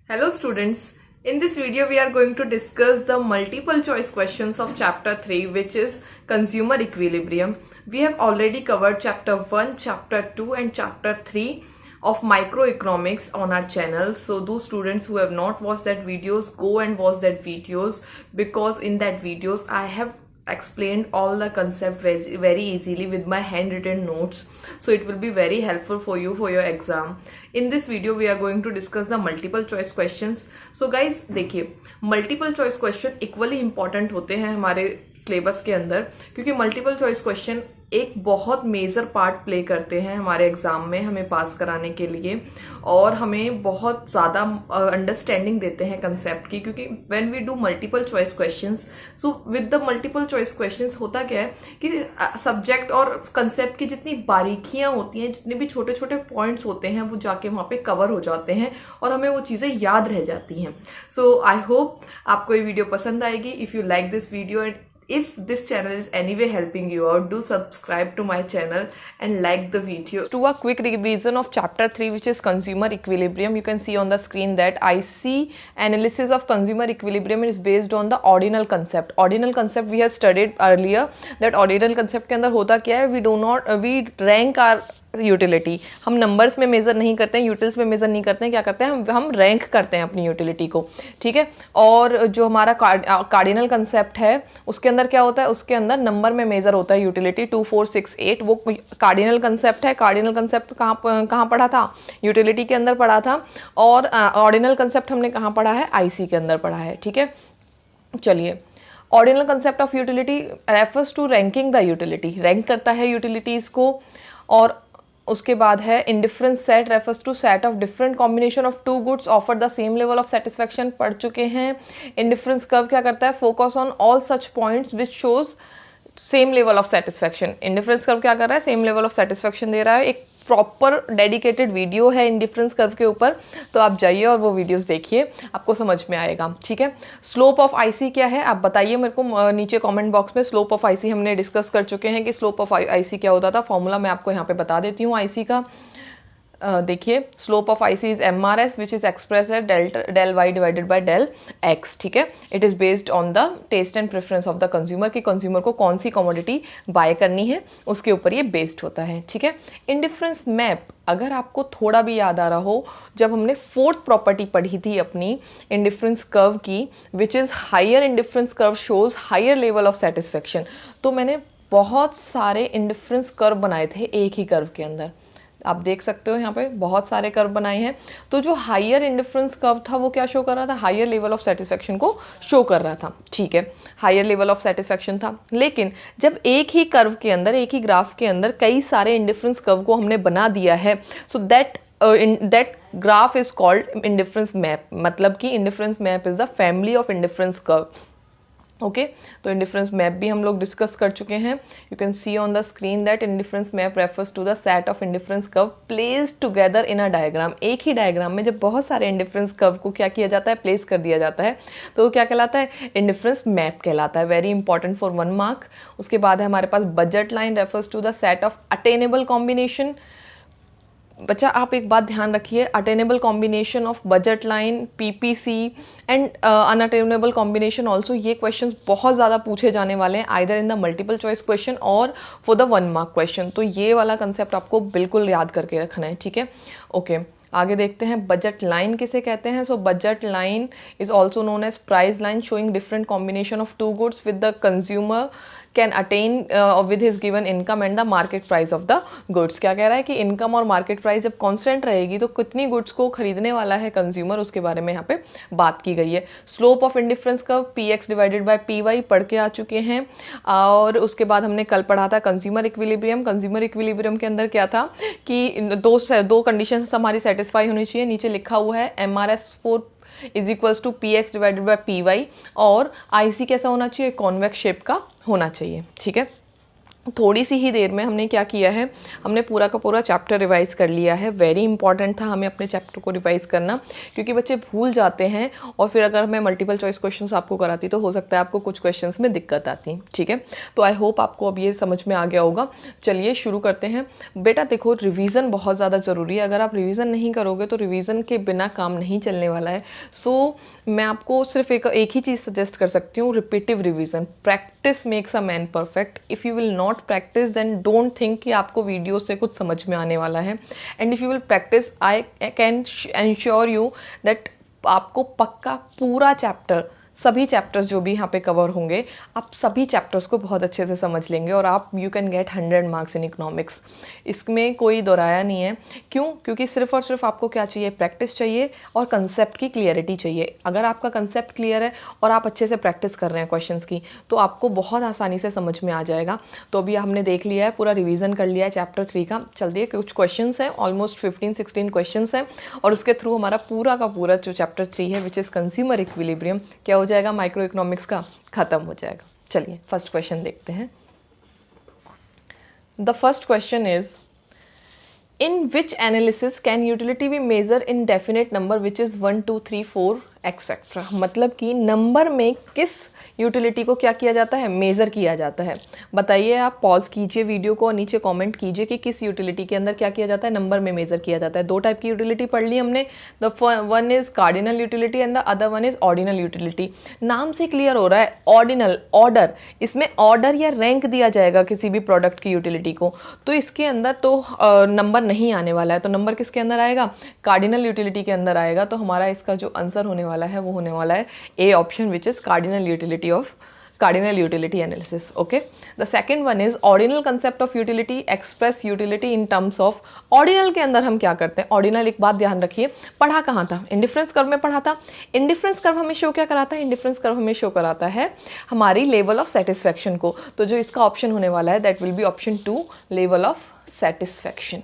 Hello students, in this video we are going to discuss the multiple choice questions of chapter 3 which is consumer equilibrium. We have already covered chapter 1, chapter 2 and chapter 3 of microeconomics on our channel. So those students who have not watched that videos, go and watch that videos because in that videos I have explained all the concept very easily with my handwritten notes, so it will be very helpful for you for your exam. In this video we are going to discuss the multiple choice questions. So guys देखिए, multiple choice question equally important होते हैं हमारे syllabus के अंदर, क्योंकि multiple choice question एक बहुत major part play करते हैं हमारे एग्जाम में हमें पास कराने के लिए, और हमें बहुत ज़्यादा अंडरस्टैंडिंग देते हैं कंसेप्ट की, क्योंकि when we do multiple choice questions, so with the multiple choice questions होता क्या है कि सब्जेक्ट और कंसेप्ट की जितनी बारीकियां होती हैं, जितने भी छोटे छोटे पॉइंट्स होते हैं, वो जाके वहाँ पे कवर हो जाते हैं और हमें वो चीज़ें याद रह जाती हैं. सो आई होप आपको ये वीडियो पसंद आएगी. If you like this video and if this channel is anyway helping you out, do subscribe to my channel and like the video. To a quick revision of chapter 3 which is consumer equilibrium, you can see on the screen that IC analysis of consumer equilibrium is based on the ordinal concept. Ordinal concept we have studied earlier, that ordinal concept के अंदर होता क्या है, we rank our utility. हम numbers में measure नहीं करते हैं, यूटिल्स में मेज़र नहीं करते हैं, क्या करते हैं हम रैंक करते हैं अपनी यूटिलिटी को, ठीक है. और जो हमारा कार्डिनल कंसेप्ट है उसके अंदर क्या होता है, उसके अंदर नंबर में मेज़र होता है यूटिलिटी 2, 4, 6, 8. वो कार्डिनल कंसेप्ट है. कार्डिनल कंसेप्ट कहाँ पढ़ा था, यूटिलिटी के अंदर पढ़ा था. और ऑर्डिनल कंसेप्ट हमने कहाँ पढ़ा है, आईसी के अंदर पढ़ा है, ठीक है. चलिए, ordinal concept of utility refers to ranking the utility, rank करता है यूटिलिटीज़ को. और उसके बाद है indifference set refers to set of different combination of two goods offer the same level of satisfaction, पढ़ चुके हैं. इंडिफरेंस कर्व क्या करता है, focus on all such points which shows same level of satisfaction. Indifference curve क्या कर रहा है, सेम लेवल ऑफ सेटिस्फैक्शन दे रहा है. एक प्रॉपर डेडिकेटेड वीडियो है इंडिफरेंस कर्व के ऊपर, तो आप जाइए और वो वीडियोस देखिए, आपको समझ में आएगा, ठीक है. स्लोप ऑफ आईसी क्या है, आप बताइए मेरे को नीचे कमेंट बॉक्स में. स्लोप ऑफ आईसी हमने डिस्कस कर चुके हैं कि स्लोप ऑफ आईसी क्या होता था. फॉर्मूला मैं आपको यहाँ पे बता देती हूँ आईसी का. देखिए, slope of IC is MRS which is express at del y divided by del x, ठीक है. It is based on the taste and preference of the consumer, कि कंज्यूमर को कौन सी कमोडिटी बाय करनी है उसके ऊपर ये बेस्ड होता है, ठीक है. इंडिफरेंस मैप अगर आपको थोड़ा भी याद आ रहा हो, जब हमने फोर्थ प्रॉपर्टी पढ़ी थी अपनी इंडिफरेंस कर्व की, which is higher indifference curve shows higher level of satisfaction, तो मैंने बहुत सारे इंडिफरेंस कर्व बनाए थे एक ही कर्व के अंदर. आप देख सकते हो यहाँ पे बहुत सारे कर्व बनाए हैं. तो जो हायर इंडिफरेंस कर्व था वो क्या शो कर रहा था, हायर लेवल ऑफ सेटिस्फैक्शन को शो कर रहा था, ठीक है. हायर लेवल ऑफ सेटिस्फैक्शन था. लेकिन जब एक ही कर्व के अंदर, एक ही ग्राफ के अंदर कई सारे इंडिफरेंस कर्व को हमने बना दिया है, so that graph is called indifference map. मतलब कि indifference map is the family of indifference curve. Okay, तो इंडिफरेंस मैप भी हम लोग डिस्कस कर चुके हैं. You can see on the screen that indifference map refers to the set of indifference curve placed together in a diagram. एक ही diagram में जब बहुत सारे इंडिफरेंस कर्व को क्या किया जाता है, प्लेस कर दिया जाता है, तो वो क्या कहलाता है, इंडिफरेंस मैप कहलाता है. Very important for 1 mark. उसके बाद है हमारे पास budget line refers to the set of attainable combination. बच्चा आप एक बात ध्यान रखिए, attainable combination of budget line, PPC and unattainable combination also, ये क्वेश्चंस बहुत ज़्यादा पूछे जाने वाले हैं either in the multiple choice question और फॉर द 1 मार्क क्वेश्चन. तो ये वाला कंसेप्ट आपको बिल्कुल याद करके रखना है, ठीक है. ओके, आगे देखते हैं बजट लाइन किसे कहते हैं. So budget line is also known as price line showing different combination of two goods with the consumer can attain with his given income and the market price of the goods. क्या कह रहा है कि income और market price जब constant रहेगी तो कितनी गुड्स को खरीदने वाला है कंज्यूमर, उसके बारे में यहाँ पे बात की गई है. Slope of indifference curve PX divided by PY पढ़ के आ चुके हैं. और उसके बाद हमने कल पढ़ा था कंज्यूमर इक्विलिब्रियम. कंज्यूमर इक्विलिब्रियम के अंदर क्या था कि दो कंडीशन हमारी सेटिस्फाई होनी चाहिए. नीचे लिखा हुआ है MRS4 is equals to PX divided by PY, और IC कैसा होना चाहिए, कॉन्वेक्स शेप का होना चाहिए, ठीक है. थोड़ी सी ही देर में हमने क्या किया है, हमने पूरा का पूरा चैप्टर रिवाइज़ कर लिया है। वेरी इंपॉर्टेंट था हमें अपने चैप्टर को रिवाइज़ करना, क्योंकि बच्चे भूल जाते हैं और फिर अगर मैं मल्टीपल चॉइस क्वेश्चंस आपको कराती तो हो सकता है आपको कुछ क्वेश्चंस में दिक्कत आती। ठीक है, तो आई होप आपको अब ये समझ में आ गया होगा। चलिए शुरू करते हैं। बेटा देखो, रिवीजन बहुत ज़्यादा ज़रूरी है। अगर आप रिवीजन नहीं करोगे तो रिवीजन के बिना काम नहीं चलने वाला है। सो मैं आपको सिर्फ एक ही चीज़ सजेस्ट कर सकती हूँ, repetitive revision. Practice makes a man perfect. If you will not practice then don't think कि आपको वीडियो से कुछ समझ में आने वाला है। And if you will practice, I can ensure you that आपको पक्का पूरा चैप्टर, सभी चैप्टर्स जो भी यहाँ पे कवर होंगे, आप सभी चैप्टर्स को बहुत अच्छे से समझ लेंगे और आप you can get 100 marks in economics. इसमें कोई दोराया नहीं है। क्यों? क्योंकि सिर्फ और सिर्फ आपको क्या चाहिए, प्रैक्टिस चाहिए और कंसेप्ट की क्लियरिटी चाहिए। अगर आपका कंसेप्ट क्लियर है और आप अच्छे से प्रैक्टिस कर रहे हैं क्वेश्चंस की, तो आपको बहुत आसानी से समझ में आ जाएगा। तो अभी हमने देख लिया है, पूरा रिविज़न कर लिया है चैप्टर 3 का। चलिए, कुछ क्वेश्चंस हैं, ऑलमोस्ट 15-16 क्वेश्चंस हैं और उसके थ्रू हमारा पूरा का पूरा जो चैप्टर 3 है विच इज़ कंज्यूमर इक्विलिब्रियम, क्या हो जाएगा, माइक्रो इकोनॉमिक्स का ख़त्म हो जाएगा। चलिए फर्स्ट क्वेश्चन देखते हैं। The first question is, in which analysis can utility be measure in definite number which is 1 2 3 4 etcetera. मतलब कि नंबर में किस यूटिलिटी को क्या किया जाता है, मेज़र किया जाता है। बताइए, आप पॉज कीजिए वीडियो को और नीचे कमेंट कीजिए कि किस यूटिलिटी के अंदर क्या किया जाता है, नंबर में मेज़र किया जाता है। दो टाइप की यूटिलिटी पढ़ ली हमने। The one is cardinal utility and the other one is ordinal utility. नाम से क्लियर हो रहा है, ऑर्डिनल, ऑर्डर। इसमें ऑर्डर या रैंक दिया जाएगा किसी भी प्रोडक्ट की यूटिलिटी को, तो इसके अंदर तो नंबर नहीं आने वाला है। तो नंबर किसके अंदर आएगा, कार्डिनल यूटिलिटी के अंदर आएगा। तो हमारा इसका जो आंसर होने वाला है वो होने वाला है A option, which is cardinal utility of cardinal utility analysis. Okay, the second one is ordinal concept of utility, express utility in terms of। ordinal के अंदर हम क्या करते हैं, ordinal एक बात ध्यान रखिए, पढ़ा कहाँ था, इंडिफरेंस कर्व में पढ़ा था। इंडिफरेंस कर्व हमें शो क्या कराता है, इंडिफरेंस कर्व हमें शो कराता है हमारी लेवल ऑफ सेटिस्फैक्शन को। तो जो इसका ऑप्शन होने वाला है that will be option 2, level of satisfaction.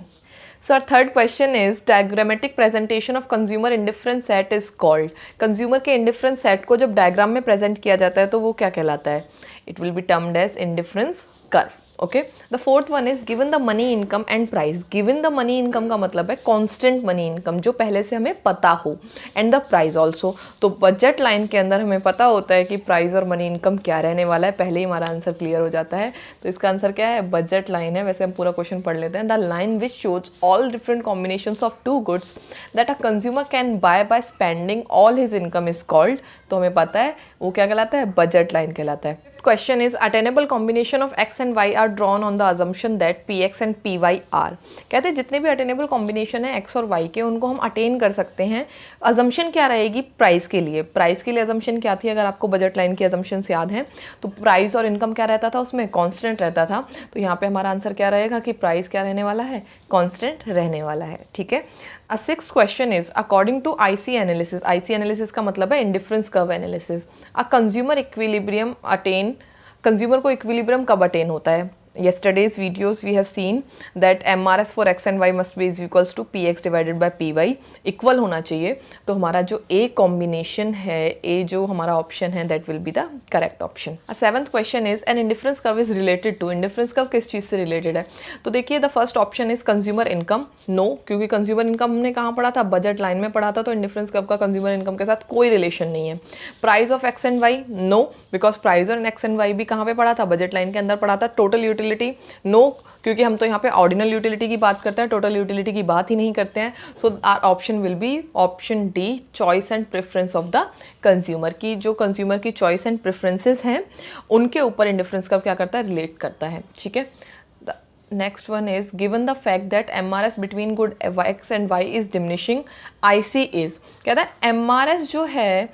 Sir third question is, diagrammatic presentation of consumer indifference set is called. Consumer के इंडिफरेंस सेट को जब डायग्राम में प्रेजेंट किया जाता है तो वो क्या कहलाता है, it will be termed as indifference curve. Okay, the fourth one is, given the money income and price. Given the money income का मतलब है कांस्टेंट मनी इनकम, जो पहले से हमें पता हो, एंड द प्राइस ऑल्सो। तो बजट लाइन के अंदर हमें पता होता है कि प्राइस और मनी इनकम क्या रहने वाला है, पहले ही हमारा आंसर क्लियर हो जाता है। तो इसका आंसर क्या है, बजट लाइन है। वैसे हम पूरा क्वेश्चन पढ़ लेते हैं। The line which shows all different combinations of two goods that a consumer can buy by spending all his income is called. तो हमें पता है वो क्या कहलाता है, बजट लाइन कहलाता है। Question is, attainable combination of x and y are drawn on the assumption that px and py are। कहते हैं जितने भी अटेनेबल कॉम्बिनेशन है x और y के, उनको हम अटेन कर सकते हैं। अजम्पशन क्या रहेगी, प्राइस के लिए। प्राइस के लिए अजम्पशन क्या थी, अगर आपको बजट लाइन की अजम्पशंस याद हैं तो प्राइस और इनकम क्या रहता था, उसमें कांस्टेंट रहता था। तो यहाँ पे हमारा आंसर क्या रहेगा कि प्राइस क्या रहने वाला है, कांस्टेंट रहने वाला है। ठीक है। A sixth question is, according to IC analysis, IC analysis का मतलब है indifference curve analysis, a consumer equilibrium attain, consumer को इक्विलिब्रियम कब अटेन होता है। yesterday's videos we have seen that MRS for x and y must be is equals to px divided by py, equal होना चाहिए। तो हमारा जो a combination है, ए जो हमारा ऑप्शन है that will be the correct option. Seventh question is, an indifference curve is related to. Indifference curve किस चीज़ से रिलेटेड है, तो देखिए the first option is consumer income. No, क्योंकि कंज्यूमर इनकम हमने कहाँ पढ़ा था, बजट लाइन में पढ़ा था। तो इंडिफरेंस कर्व का कंज्यूमर इनकम के साथ कोई रिलेशन नहीं है। Price of x and y, no, because price और एक्स एंड वाई भी कहाँ पे पढ़ा था, बजट लाइन के अंदर पढ़ा था। टोटल यूटिलिटी, नो, क्योंकि हम तो यहाँ पे ऑर्डिनल यूटिलिटी की बात करते हैं, टोटल यूटिलिटी की बात ही नहीं करते हैं। So our option will be option D, choice and preference of the consumer. की जो कंज्यूमर की चॉइस एंड प्रेफरेंसेस हैं उनके ऊपर इंडिफरेंस कर्व क्या करता है, रिलेट करता है। ठीक है। Next one is, given the fact that MRS between good x and y is diminishing, IC is. कहता है MRS जो है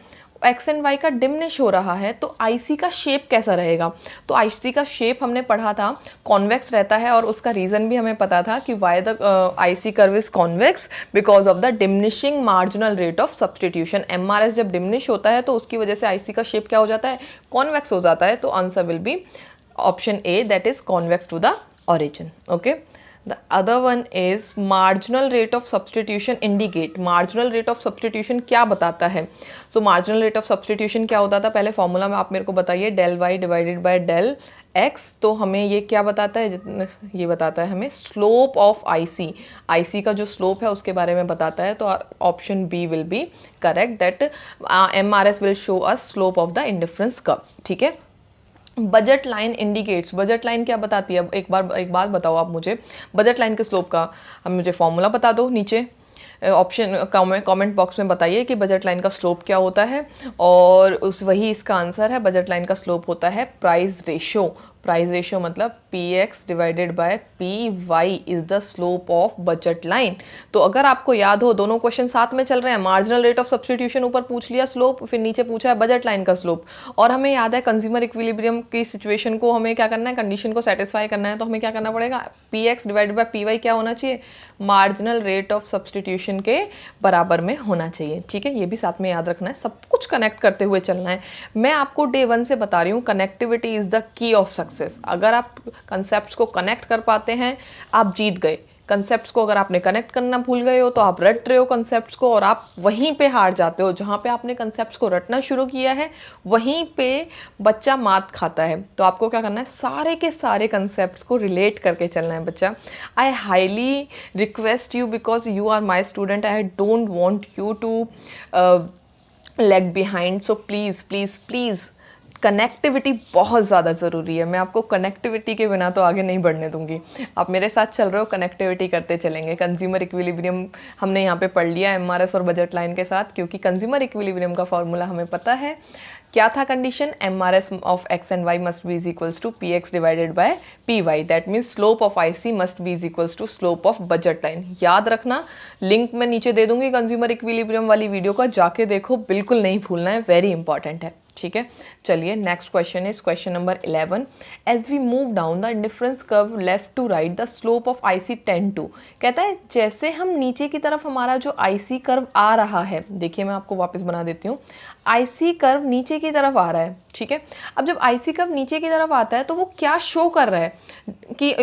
एक्स एंड वाई का डिमिनिश हो रहा है, तो आईसी का शेप कैसा रहेगा। तो आईसी का शेप हमने पढ़ा था कॉन्वेक्स रहता है, और उसका रीज़न भी हमें पता था कि why the IC curve is convex because of the diminishing marginal rate of substitution. MRS जब डिमिनिश होता है तो उसकी वजह से आईसी का शेप क्या हो जाता है, कॉन्वेक्स हो जाता है। तो answer will be option a, that is convex to the origin. Okay, the other one is marginal rate of substitution indicate। marginal rate of substitution क्या बताता है। so marginal rate of substitution क्या होता था, पहले फॉर्मूला में आप मेरे को बताइए, del y divided bye del x, तो हमें ये क्या बताता है, जितने ये बताता है हमें स्लोप ऑफ आईसी, आईसी का जो स्लोप है उसके बारे में बताता है। तो option b will be correct, that MRS will us a slope of the indifference curve. ठीक है। Budget line indicates, budget line क्या बताती है? एक बात बताओ आप मुझे, बजट लाइन के स्लोप का हम मुझे फॉर्मूला बता दो नीचे ऑप्शन कमेंट बॉक्स में बताइए कि बजट लाइन का स्लोप क्या होता है, और वही इसका आंसर है। बजट लाइन का स्लोप होता है प्राइस रेशो। प्राइस रेशो मतलब PX divided by PY is the slope of budget line. तो अगर आपको याद हो, दोनों क्वेश्चन साथ में चल रहे हैं। मार्जिनल रेट ऑफ सब्स्टिट्यूशन ऊपर पूछ लिया स्लोप, फिर नीचे पूछा है बजट लाइन का स्लोप। और हमें याद है कंज्यूमर इक्विलिब्रियम की सिचुएशन को हमें क्या करना है, कंडीशन को सेटिस्फाई करना है। तो हमें क्या करना पड़ेगा, PX डिवाइडेड बाय PY क्या होना चाहिए, मार्जिनल रेट ऑफ सब्स्टिट्यूशन के बराबर में होना चाहिए। ठीक है, ये भी साथ में याद रखना है, सब कुछ कनेक्ट करते हुए चलना है। मैं आपको डे 1 से बता रही हूँ, connectivity is the key of success. अगर आप कंसेप्ट्स को कनेक्ट कर पाते हैं, आप जीत गए। कंसेप्ट्स को अगर आपने कनेक्ट करना भूल गए हो तो आप रट रहे हो कंसेप्ट्स को, और आप वहीं पे हार जाते हो। जहाँ पे आपने कंसेप्ट्स को रटना शुरू किया है वहीं पे बच्चा मात खाता है। तो आपको क्या करना है, सारे के सारे कंसेप्ट्स को रिलेट करके चलना है बच्चा। I highly request you, because you are my student, I don't want you to lag behind. So please please please, connectivity बहुत ज़्यादा ज़रूरी है। मैं आपको कनेक्टिविटी के बिना तो आगे नहीं बढ़ने दूंगी। आप मेरे साथ चल रहे हो, कनेक्टिविटी करते चलेंगे। कंज्यूमर इक्विलिब्रियम हमने यहाँ पे पढ़ लिया MRS और बजट लाइन के साथ, क्योंकि कंज्यूमर इक्विलिब्रियम का फॉर्मूला हमें पता है। क्या था condition, MRS of X and Y must be is equals to PX divided by PY। That means slope of IC must be is equals to slope of budget line. याद रखना, link मैं नीचे दे दूंगी कंज्यूमर इक्विलिब्रियम वाली video का, जाके देखो, बिल्कुल नहीं भूलना है, वेरी इंपॉर्टेंट है। ठीक है, चलिए next question is question number 11। As we move down the indifference curve left to right the slope of IC tend to. कहता है जैसे हम नीचे की तरफ, हमारा जो IC कर्व आ रहा है, देखिए मैं आपको वापस बना देती हूँ। IC कर्व नीचे की तरफ आ रहा है। ठीक है, अब जब IC कर्व नीचे की तरफ आता है तो वो क्या शो कर रहा है कि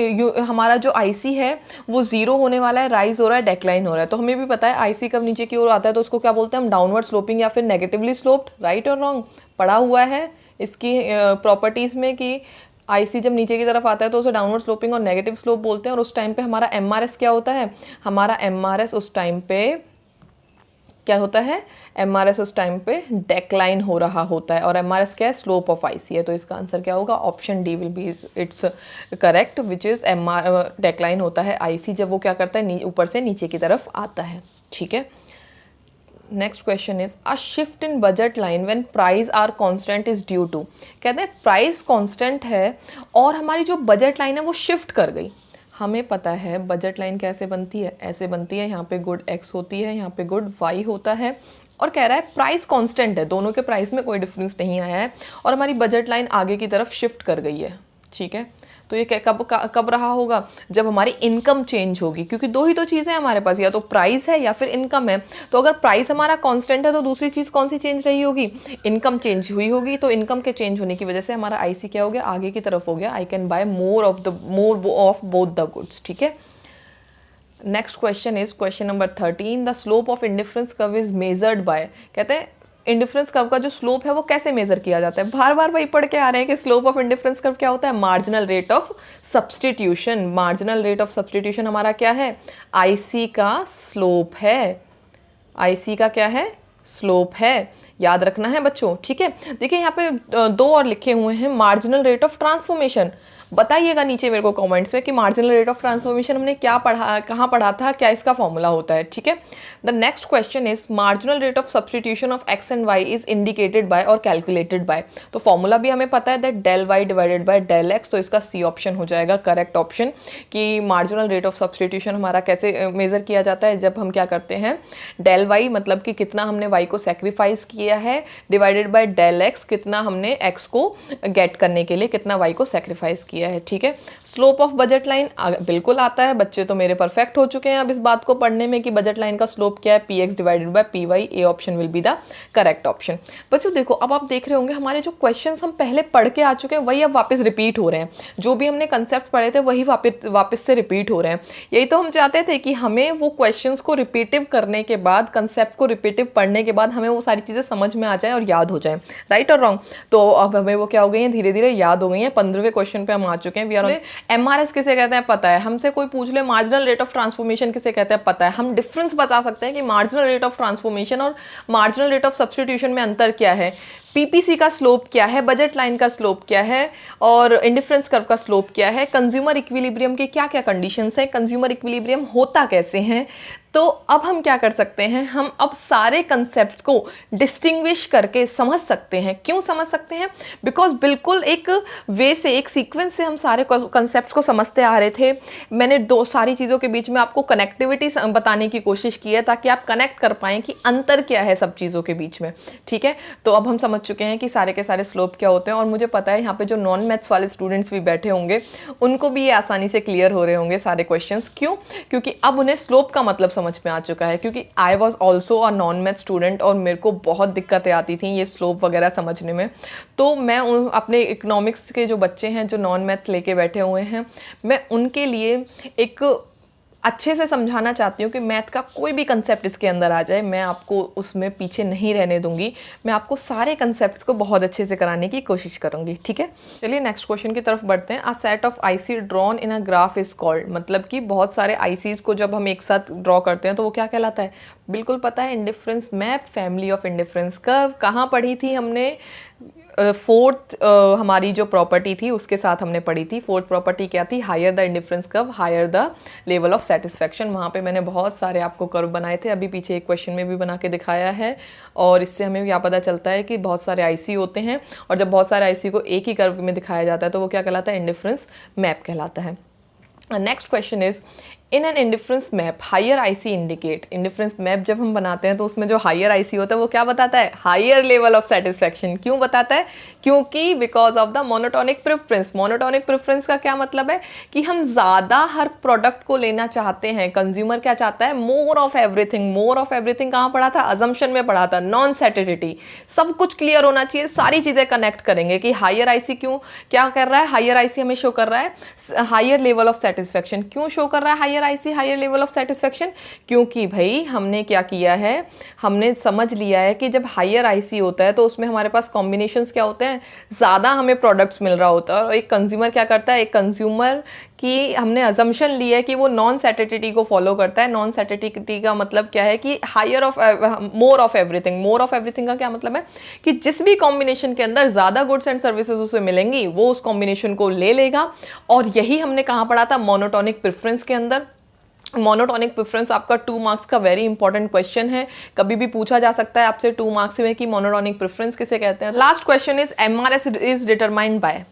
हमारा जो IC है वो 0 होने वाला है, राइज हो रहा है, डेक्लाइन हो रहा है। तो हमें भी पता है IC कर्व नीचे की ओर आता है तो उसको क्या बोलते हैं हम, डाउनवर्ड स्लोपिंग या फिर नेगेटिवली स्लोप्ड। राइट और रॉन्ग, पढ़ा हुआ है इसकी प्रॉपर्टीज़ में कि IC जब नीचे की तरफ आता है तो उसे डाउनवर्ड स्लोपिंग और नेगेटिव स्लोप बोलते हैं। और उस टाइम पे हमारा MRS क्या होता है, हमारा MRS उस टाइम पे क्या होता है, MRS उस टाइम पे डेक्लाइन हो रहा होता है। और MRS क्या है, स्लोप ऑफ IC है। तो इसका आंसर क्या होगा, option D will be it's correct, which is decline होता है IC जब वो क्या करता है, ऊपर से नीचे की तरफ आता है। ठीक है, next question is a shift in budget line when price are constant is due to. कहते हैं प्राइस कांस्टेंट है और हमारी जो बजट लाइन है वो शिफ्ट कर गई। हमें पता है बजट लाइन कैसे बनती है, ऐसे बनती है, यहाँ पे गुड X होती है, यहाँ पे गुड Y होता है। और कह रहा है प्राइस कांस्टेंट है, दोनों के प्राइस में कोई डिफरेंस नहीं आया है और हमारी बजट लाइन आगे की तरफ शिफ्ट कर गई है। ठीक है, तो ये कब रहा होगा, जब हमारी इनकम चेंज होगी, क्योंकि दो ही तो चीज़ें हैं हमारे पास, या तो प्राइस है या फिर इनकम है। तो अगर प्राइस हमारा कांस्टेंट है तो दूसरी चीज़ कौन सी चेंज रही होगी, इनकम चेंज हुई होगी। तो इनकम के चेंज होने की वजह से हमारा IC क्या हो गया, आगे की तरफ हो गया। I can buy more of both the goods. ठीक है, next question is question number 13। The slope of indifference curve is measured by. कहते हैं इंडिफरेंस कर्व का जो स्लोप है वो कैसे मेजर किया जाता है। बार बार वही पढ़ के आ रहे हैं कि स्लोप ऑफ इंडिफरेंस कर्व क्या होता है, marginal rate of substitution. Marginal rate of substitution हमारा क्या है, IC का स्लोप है। IC का क्या है, स्लोप है, याद रखना है बच्चों। ठीक है, देखिए यहाँ पे 2 और लिखे हुए हैं, मार्जिनल रेट ऑफ ट्रांसफॉर्मेशन। बताइएगा नीचे मेरे को कमेंट्स में कि मार्जिनल रेट ऑफ ट्रांसफॉर्मेशन हमने क्या पढ़ा, कहाँ पढ़ा था, क्या इसका फॉर्मूला होता है। ठीक है, the next question is marginal rate of substitution of X and Y is indicated by और कैलकुलेटेड बाय। तो फॉर्मूला भी हमें पता है that del Y divided by del X। तो इसका C ऑप्शन हो जाएगा करेक्ट ऑप्शन, कि मार्जिनल रेट ऑफ सब्स्टिट्यूशन हमारा कैसे मेजर किया जाता है, जब हम क्या करते हैं, डेल Y मतलब कि कितना हमने Y को सेक्रीफाइस किया है, डिवाइडेड बाय डेल X कितना हमने X को गेट करने के लिए कितना Y को सेक्रीफाइस किया किया है, ठीक है। स्लोप ऑफ बजट लाइन बिल्कुल आता है, बच्चे तो मेरे परफेक्ट हो चुके हैं अब इस बात को पढ़ने में कि बजट लाइन का स्लोप क्या है, px divided by py, A option will be the correct option. बच्चों देखो, अब आप देख रहे होंगे हमारे जो क्वेश्चंस हम पहले पढ़ के आ चुके हैं वही अब वापस रिपीट हो रहे हैं, जो भी हमने कंसेप्ट पढ़े थे वही वापस से रिपीट हो रहे हैं। यही तो हम चाहते थे कि हमें वो क्वेश्चंस को रिपीटिव करने के बाद, कंसेप्ट को रिपीटिव पढ़ने के बाद हमें वो सारी चीज़ें समझ में आ जाए और याद हो जाए, राइट और रॉन्ग। तो अब हमें वो क्या हो गई है, धीरे धीरे याद हो गई है। 15वें क्वेश्चन पे हम आ चुके हैं। वी आर MRS किसे कहते हैं पता है, हमसे कोई पूछ ले मार्जिनल रेट ऑफ ट्रांसफॉर्मेशन किसे कहते हैं पता है, हम डिफरेंस बता सकते हैं कि मार्जिनल रेट ऑफ ट्रांसफॉर्मेशन और मार्जिनल रेट ऑफ सब्स्टिट्यूशन में अंतर क्या है, पीपीसी का स्लोप क्या है, बजट लाइन का स्लोप क्या है, और इंडिफरेंस कर्व का स्लोप क्या है, कंज्यूमर इक्विलिब्रियम के क्या क्या कंडीशंस हैं, कंज्यूमर इक्विलिब्रियम होता कैसे हैं। तो अब हम क्या कर सकते हैं, हम अब सारे कंसेप्ट को डिस्टिंग्विश करके समझ सकते हैं। क्यों समझ सकते हैं? बिकॉज बिल्कुल एक वे से, एक सीक्वेंस से हम सारे कंसेप्ट को समझते आ रहे थे। मैंने दो सारी चीज़ों के बीच में आपको कनेक्टिविटी बताने की कोशिश की है ताकि आप कनेक्ट कर पाएँ कि अंतर क्या है सब चीज़ों के बीच में, ठीक है। तो अब हम समझ चुके हैं कि सारे के सारे स्लोप क्या होते हैं, और मुझे पता है यहाँ पे जो नॉन मैथ्स वाले स्टूडेंट्स भी बैठे होंगे उनको भी ये आसानी से क्लियर हो रहे होंगे सारे क्वेश्चंस। क्यों? क्योंकि अब उन्हें स्लोप का मतलब समझ में आ चुका है। क्योंकि I was also a non math student और मेरे को बहुत दिक्कतें आती थी ये स्लोप वगैरह समझने में। तो मैं अपने इकोनॉमिक्स के जो बच्चे हैं जो नॉन मैथ लेके बैठे हुए हैं, मैं उनके लिए एक अच्छे से समझाना चाहती हूँ कि मैथ का कोई भी कंसेप्ट इसके अंदर आ जाए, मैं आपको उसमें पीछे नहीं रहने दूंगी। मैं आपको सारे कंसेप्ट्स को बहुत अच्छे से कराने की कोशिश करूँगी, ठीक है। चलिए नेक्स्ट क्वेश्चन की तरफ बढ़ते हैं। A set of IC drawn in a graph is called, मतलब कि बहुत सारे आईसीज को जब हम एक साथ ड्रॉ करते हैं तो वो क्या कहलाता है? बिल्कुल पता है, indifference map, family of indifference curve. कहाँ पढ़ी थी हमने? फोर्थ हमारी जो प्रॉपर्टी थी उसके साथ हमने पढ़ी थी। फोर्थ प्रॉपर्टी क्या थी? Higher the indifference curve, higher the level of satisfaction. वहाँ पे मैंने बहुत सारे आपको कर्व बनाए थे, अभी पीछे एक क्वेश्चन में भी बना के दिखाया है। और इससे हमें क्या पता चलता है कि बहुत सारे आईसी होते हैं, और जब बहुत सारे आईसी को एक ही कर्व में दिखाया जाता है तो वो क्या कहलाता है? इंडिफरेंस मैप कहलाता है। Next question is, in an indifference map higher IC indicate. Indifference map जब हम बनाते हैं तो उसमें जो हायर आईसी होता है वो क्या बताता है? Higher level of satisfaction. क्यों बताता है? क्योंकि because of the monotonic preference. Monotonic preference का क्या मतलब है? कि हम ज़्यादा हर प्रोडक्ट को लेना चाहते हैं। कंज्यूमर क्या चाहता है? मोर of everything. More of everything कहाँ पढ़ा था? अजम्पशन में पढ़ा था। नॉन सैटिसिटी, सब कुछ क्लियर होना चाहिए, सारी चीज़ें कनेक्ट करेंगे कि हायर आईसी क्यों क्या कर रहा है। हायर आईसी हमें शो कर रहा है हायर लेवल ऑफ सेटिस्फेक्शन। क्यों शो कर रहा है higher IC higher level of satisfaction? क्योंकि भाई हमने क्या किया है, हमने समझ लिया है कि जब हायर आईसी होता है तो उसमें हमारे पास कॉम्बिनेशंस क्या होते हैं? ज़्यादा हमें प्रोडक्ट्स मिल रहा होता है। और एक कंज्यूमर क्या करता है? एक कंज्यूमर कि हमने अजम्पशन लिया है कि वो नॉन सैटिसिटी को फॉलो करता है। नॉन सैटिसिटी का मतलब क्या है? कि higher of more of everything. More of everything का क्या मतलब है? कि जिस भी कॉम्बिनेशन के अंदर ज़्यादा गुड्स एंड सर्विसेज उसे मिलेंगी वो उस कॉम्बिनेशन को ले लेगा। और यही हमने कहाँ पढ़ा था? मोनोटोनिक प्रेफरेंस के अंदर। मोनोटोनिक प्रेफरेंस आपका 2 मार्क्स का वेरी इंपॉर्टेंट क्वेश्चन है, कभी भी पूछा जा सकता है आपसे 2 मार्क्स में कि मोनोटोनिक प्रेफरेंस किसे कहते हैं। Last question is, MRS is determined by.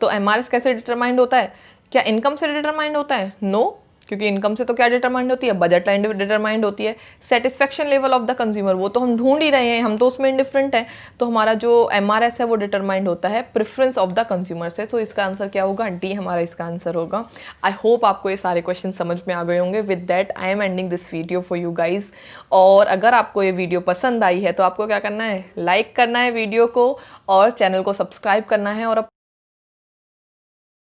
तो एमआरएस कैसे डिटरमाइंड होता है? क्या इनकम से डिटरमाइंड होता है? नो, क्योंकि इनकम से तो क्या डिटरमाइंड होती है? बजट लाइन डिटरमाइंड होती है। Satisfaction level of the consumer, वो तो हम ढूंढ ही रहे हैं, हम तो उसमें इंडिफरेंट है। तो हमारा जो एमआरएस है वो डिटरमाइंड होता है प्रेफरेंस ऑफ द कंज्यूमर से। तो इसका आंसर क्या होगा? डी हमारा इसका आंसर होगा। आई होप आपको ये सारे क्वेश्चन समझ में आ गए होंगे। With that I am ending this video for you guys. और अगर आपको ये वीडियो पसंद आई है तो आपको क्या करना है? लाइक करना है वीडियो को और चैनल को सब्सक्राइब करना है। और